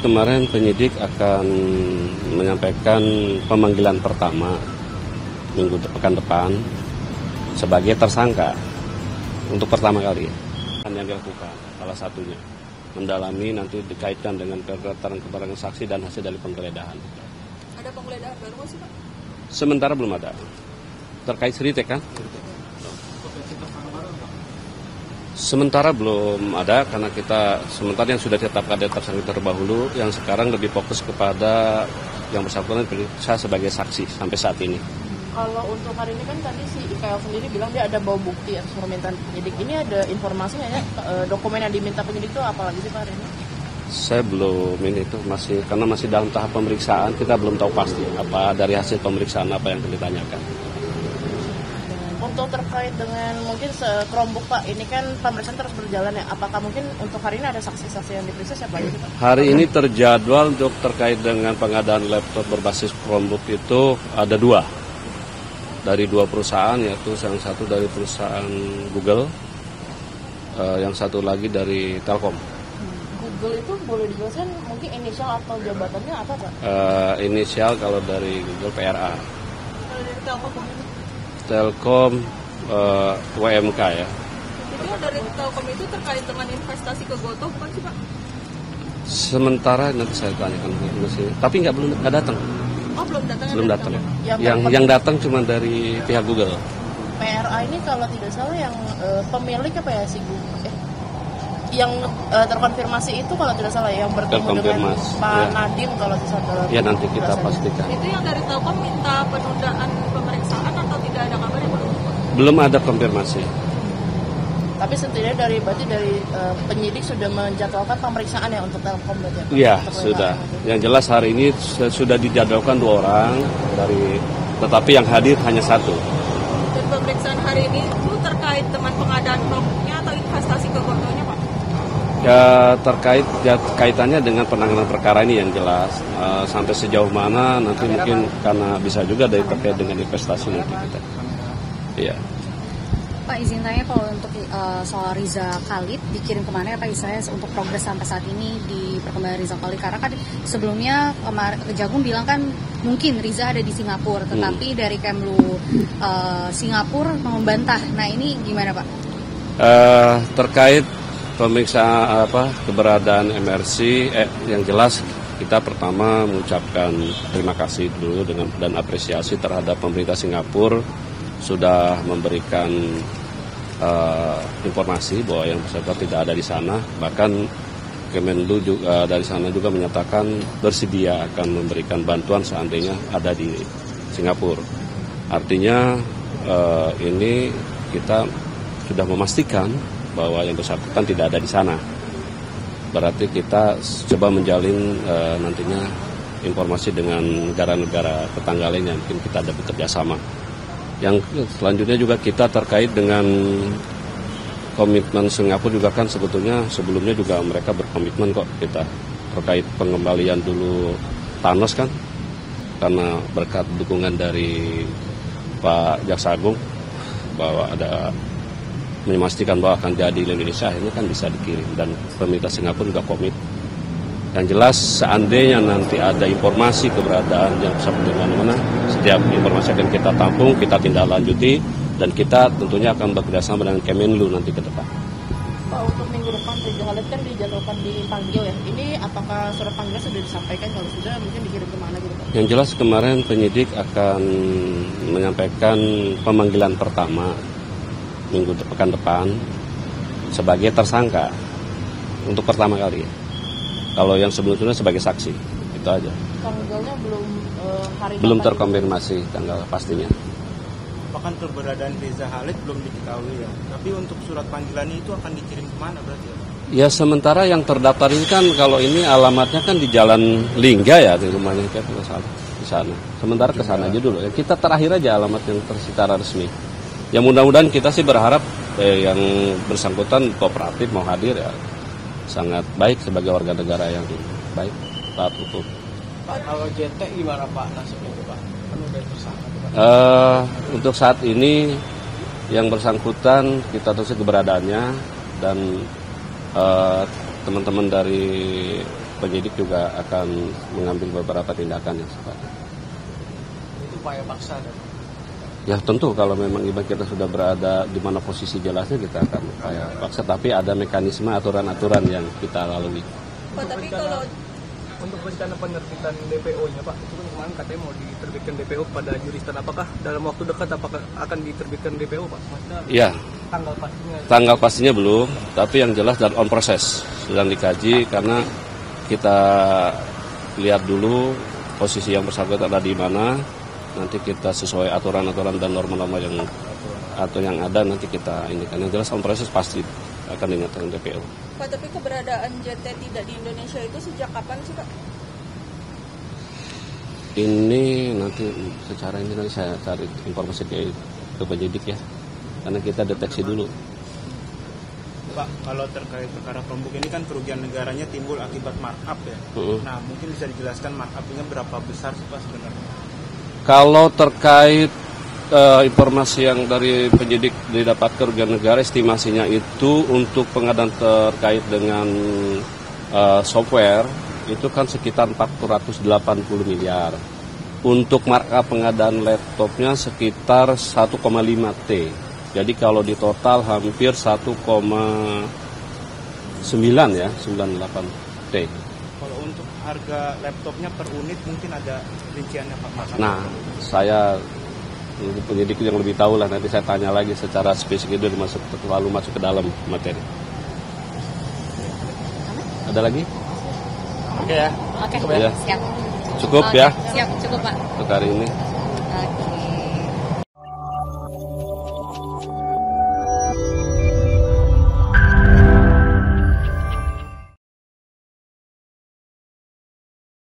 kemarin penyidik akan menyampaikan pemanggilan pertama pekan depan sebagai tersangka untuk pertama kali yang dilakukan. Salah satunya mendalami nanti dikaitkan dengan keterangan saksi dan hasil dari penggeledahan. Ada penggeledahan baru nggak sih Pak? Sementara belum ada. Terkait Seritek kan? Sementara belum ada karena kita sementara yang sudah ditetapkan tersangka terdahulu, yang sekarang lebih fokus kepada yang bersangkutan diperiksa sebagai saksi sampai saat ini. Kalau untuk hari ini kan tadi si IKL sendiri bilang dia ada bawa bukti atas permintaan penyidik. Ini ada informasinya ya, dokumen yang diminta penyidik itu apa lagi sih Pak hari ini? Saya belum ini itu karena masih dalam tahap pemeriksaan, kita belum tahu pasti apa dari hasil pemeriksaan apa yang ditanyakan. Untuk terkait dengan mungkin Chromebook Pak, ini kan pemeriksaan terus berjalan ya. Apakah mungkin untuk hari ini ada saksi-saksi yang diperiksa siapa aja Pak? Hari ini terjadwal untuk terkait dengan pengadaan laptop berbasis Chromebook itu ada dari dua perusahaan, yaitu yang satu dari perusahaan Google, yang satu lagi dari Telkom. Google itu boleh dijelaskan mungkin inisial atau jabatannya apa Pak? Inisial kalau dari Google PRA. Kalau dari Telkom? Telkom WMK ya. Itu dari Telkom itu terkait dengan investasi ke Gotoh bukan sih Pak? Sementara nanti saya tanyakan masih, tapi belum datang. Oh belum datang. Belum datang. Yang datang cuma dari pihak Google. PRA ini kalau tidak salah yang pemilik apa ya si Google? Yang terkonfirmasi itu kalau tidak salah yang bertemu dengan Pak Nadiem kalau tidak salah. Ya nanti kita pastikan. Itu yang dari Telkom minta penundaan pemeriksaan atau tidak ada kabar yang belum ada konfirmasi. Tapi setidaknya berarti dari penyidik sudah menjadwalkan pemeriksaan ya untuk Telkom berarti. Iya sudah. Yang jelas hari ini sudah dijadwalkan 2 orang tetapi yang hadir hanya 1. Dan pemeriksaan hari ini itu terkait dengan pengadaan Chromebooknya atau investasi ke Gotohnya Pak? Ya terkait kaitannya dengan penanganan perkara ini yang jelas sampai sejauh mana nanti mungkin karena bisa juga dari terkait dengan investasi nanti kita. Iya. Pak izin tanya kalau untuk soal Riza Khalid dikirim kemana ya Pak istilahnya untuk progres sampai saat ini di perkembangan Riza Khalid, karena kan sebelumnya Kejagung bilang kan mungkin Riza ada di Singapura tetapi dari Kemlu Singapura membantah. Nah ini gimana Pak? Terkait pemeriksaan keberadaan MRC yang jelas kita pertama mengucapkan terima kasih dulu dan apresiasi terhadap pemerintah Singapura sudah memberikan informasi bahwa yang bersangkutan tidak ada di sana. Bahkan Kemenlu juga dari sana juga menyatakan bersedia akan memberikan bantuan seandainya ada di Singapura. Artinya ini kita sudah memastikan bahwa yang bersangkutan tidak ada di sana. Berarti kita coba menjalin nantinya informasi dengan negara-negara tetangga lain yang mungkin kita ada bekerja sama. Yang selanjutnya juga kita terkait dengan komitmen Singapura juga kan sebelumnya juga mereka berkomitmen kok kita terkait pengembalian dulu Thanos kan, karena berkat dukungan dari Pak Jaksa Agung bahwa ada memastikan bahwa akan jadi di Indonesia, ini kan bisa dikirim dan pemerintah Singapura juga komit. Yang jelas seandainya nanti ada informasi keberadaan yang sampai di mana-mana, setiap informasi akan kita tampung, kita tindak lanjuti dan kita tentunya akan bekerjasama dengan Kemenlu nanti ke depan. Pak, untuk minggu depan Riza Khalid kan dijadwalkan dipanggil ya. Ini apakah surat panggilan sudah disampaikan? Kalau sudah mungkin dikirim kemana gitu Pak? Yang jelas kemarin penyidik akan menyampaikan pemanggilan pertama pekan depan sebagai tersangka untuk pertama kali. Kalau yang sebelumnya sebagai saksi, itu aja. Tanggalnya belum terkonfirmasi tanggal pastinya. Bahkan keberadaan Riza Khalid belum diketahui ya. Tapi untuk surat panggilannya itu akan dikirim kemana berarti ya? Ya sementara yang terdaftar ini kan kalau ini alamatnya kan di Jalan Lingga ya, di rumahnya kita di sana. Sementara ke sana aja dulu. Ya, kita terakhir aja alamat yang secara resmi. Ya mudah-mudahan kita sih berharap yang bersangkutan kooperatif mau hadir ya sangat baik sebagai warga negara yang baik taat hukum. Pak, kalau JT gimana Pak nasibnya Pak? Kan udah tersangka. Untuk saat ini yang bersangkutan kita tahu keberadaannya dan teman-teman dari penyidik juga akan mengambil beberapa tindakan yang sifatnya. Itu upaya paksa dan Ya tentu kalau memang kita sudah berada di mana posisi jelasnya kita akan upaya paksa, tapi ada mekanisme aturan-aturan yang kita lalui. Pak, tapi kalau untuk rencana penerbitan DPO-nya Pak, itu kan kemarin katanya mau diterbitkan DPO pada jurisdiksen, apakah dalam waktu dekat apakah akan diterbitkan DPO Pak? Maksudnya Iya, tanggal pastinya? tanggal pastinya belum, tapi yang jelas dan on proses sedang dikaji karena kita lihat dulu posisi yang bersangkutan ada di mana. Nanti kita sesuai aturan-aturan dan norma-norma yang ada nanti kita indikan. Yang jelas on proses pasti akan dinyatakan DPO. Pak, tapi keberadaan JT tidak di Indonesia itu sejak kapan sih Pak? Ini nanti secara ini nanti saya cari informasi ke penyidik ya, karena kita deteksi dulu. Pak, kalau terkait perkara Chromebook ini kan kerugian negaranya timbul akibat markup ya. Nah, mungkin bisa dijelaskan markupnya berapa besar sih Pak sebenarnya? Kalau terkait informasi yang dari penyidik didapat kerugian negara, estimasinya itu untuk pengadaan terkait dengan software itu kan sekitar 480 miliar. Untuk markup pengadaan laptopnya sekitar 1,5 T. Jadi kalau di total hampir 1,9 ya, 98 T. Kalau untuk harga laptopnya per unit mungkin ada rinciannya Pak? Nah, saya penyidik yang lebih tahu lah, nanti saya tanya lagi secara spesifik itu lalu masuk ke dalam materi. Ada lagi? Oke ya. Oke, Ya. siap. Cukup Oke, ya siap, cukup Pak. untuk hari ini. Oke.